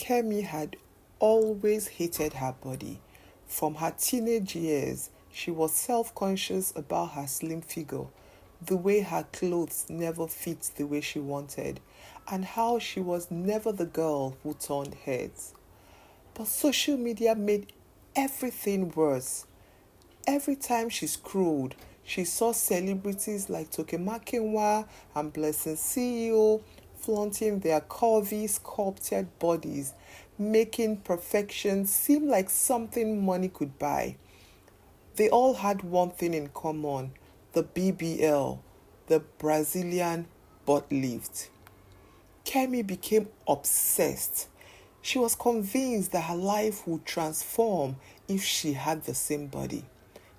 Kemi had always hated her body. From her teenage years, she was self-conscious about her slim figure, the way her clothes never fit the way she wanted, and how she was never the girl who turned heads. But social media made everything worse. Every time she scrolled, she saw celebrities like Tokemakinwa and Blessing CEO flaunting their curvy, sculpted bodies, making perfection seem like something money could buy. They all had one thing in common: the BBL, the Brazilian butt lift. Kemi became obsessed. She was convinced that her life would transform if she had the same body.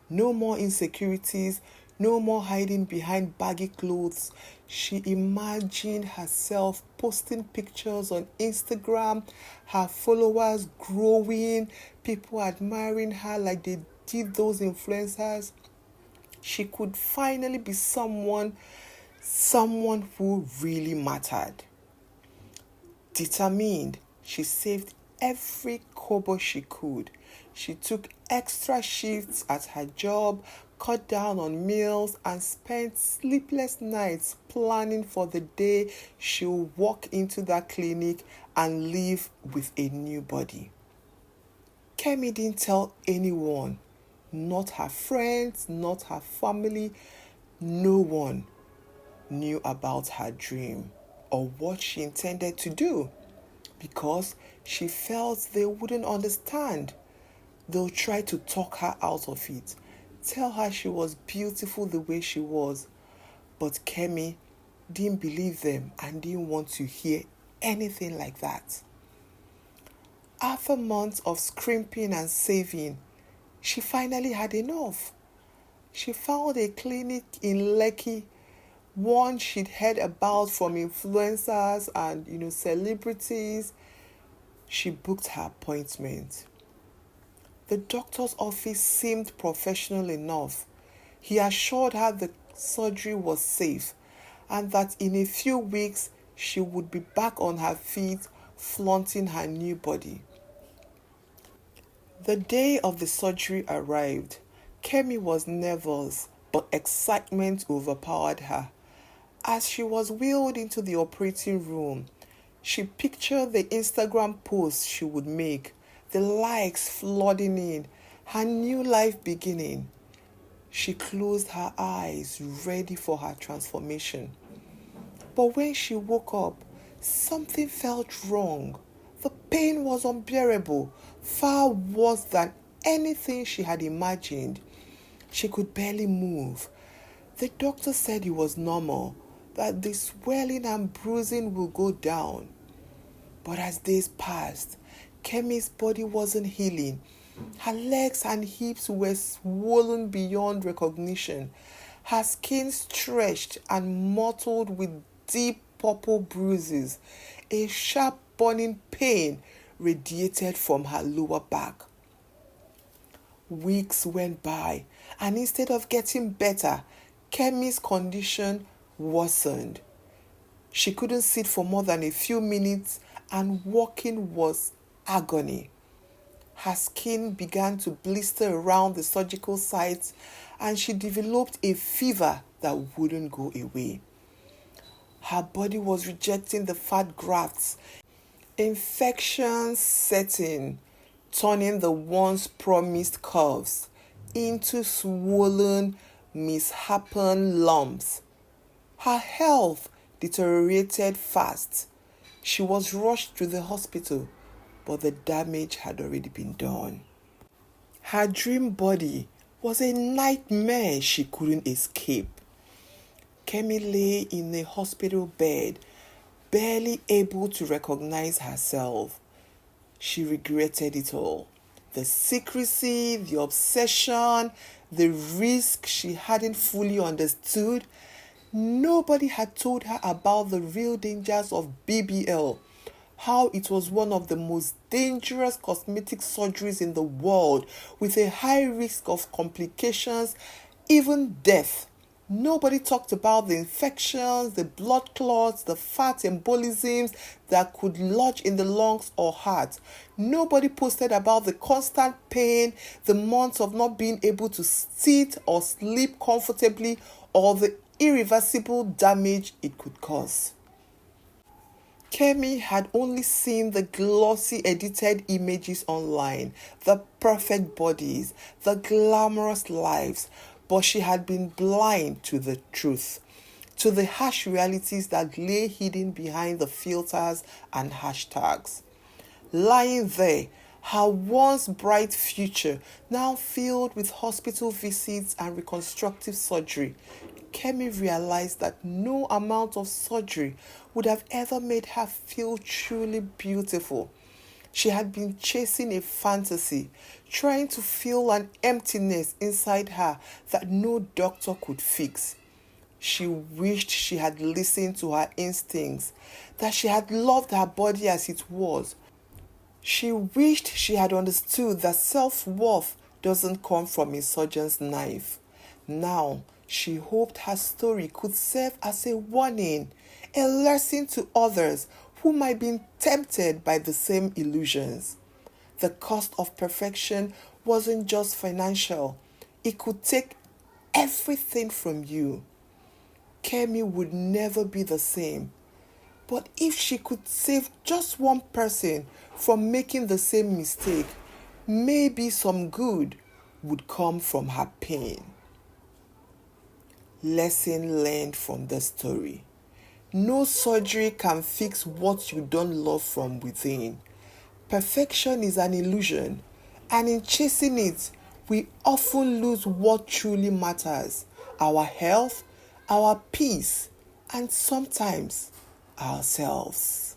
No more insecurities, no more hiding behind baggy clothes. She imagined herself posting pictures on Instagram, her followers growing, people admiring her like they did those influencers. She could finally be someone who really mattered. Determined, she saved every kobo she could. She took extra shifts at her job, cut down on meals, and spent sleepless nights planning for the day she'll walk into that clinic and live with a new body. Kemi didn't tell anyone, not her friends, not her family. No one knew about her dream or what she intended to do, because she felt they wouldn't understand. They'll try to talk her out of it, tell her she was beautiful the way she was. But Kemi didn't believe them and didn't want to hear anything like that. After months of scrimping and saving, she finally had enough. She found a clinic in Lekki, one she'd heard about from influencers and celebrities. She booked her appointment. The doctor's office seemed professional enough. He assured her the surgery was safe and that in a few weeks she would be back on her feet, flaunting her new body. The day of the surgery arrived. Kemi was nervous, but excitement overpowered her. As she was wheeled into the operating room, she pictured the Instagram posts she would make, the likes flooding in, her new life beginning. She closed her eyes, ready for her transformation. But when she woke up, something felt wrong. The pain was unbearable, far worse than anything she had imagined. She could barely move. The doctor said it was normal, that the swelling and bruising will go down. But as days passed, Kemi's body wasn't healing. Her legs and hips were swollen beyond recognition. Her skin stretched and mottled with deep purple bruises. A sharp burning pain radiated from her lower back. Weeks went by, and instead of getting better, Kemi's condition worsened. She couldn't sit for more than a few minutes, and walking was agony. Her skin began to blister around the surgical sites, and she developed a fever that wouldn't go away. Her body was rejecting the fat grafts. Infections set in, turning the once promised curves into swollen, misshapen lumps. Her health deteriorated fast. She was rushed to the hospital, but the damage had already been done. Her dream body was a nightmare she couldn't escape. Kemi lay in a hospital bed, barely able to recognize herself. She regretted it all. The secrecy, the obsession, the risk she hadn't fully understood. Nobody had told her about the real dangers of BBL, how it was one of the most dangerous cosmetic surgeries in the world, with a high risk of complications, even death. Nobody talked about the infections, the blood clots, the fat embolisms that could lodge in the lungs or heart. Nobody posted about the constant pain, the months of not being able to sit or sleep comfortably, or the irreversible damage it could cause. Kemi had only seen the glossy edited images online, the perfect bodies, the glamorous lives, but she had been blind to the truth, to the harsh realities that lay hidden behind the filters and hashtags. Lying there, her once bright future now filled with hospital visits and reconstructive surgery, Kemi realized that no amount of surgery would have ever made her feel truly beautiful. She had been chasing a fantasy, trying to fill an emptiness inside her that no doctor could fix. She wished she had listened to her instincts, that she had loved her body as it was. She wished she had understood that self-worth doesn't come from a surgeon's knife. Now, she hoped her story could serve as a warning, a lesson to others who might be tempted by the same illusions. The cost of perfection wasn't just financial, it could take everything from you. Kemi would never be the same. But if she could save just one person from making the same mistake, maybe some good would come from her pain. Lesson learned from the story. No surgery can fix what you don't love from within. Perfection is an illusion, and in chasing it, we often lose what truly matters: our health, our peace, and sometimes ourselves.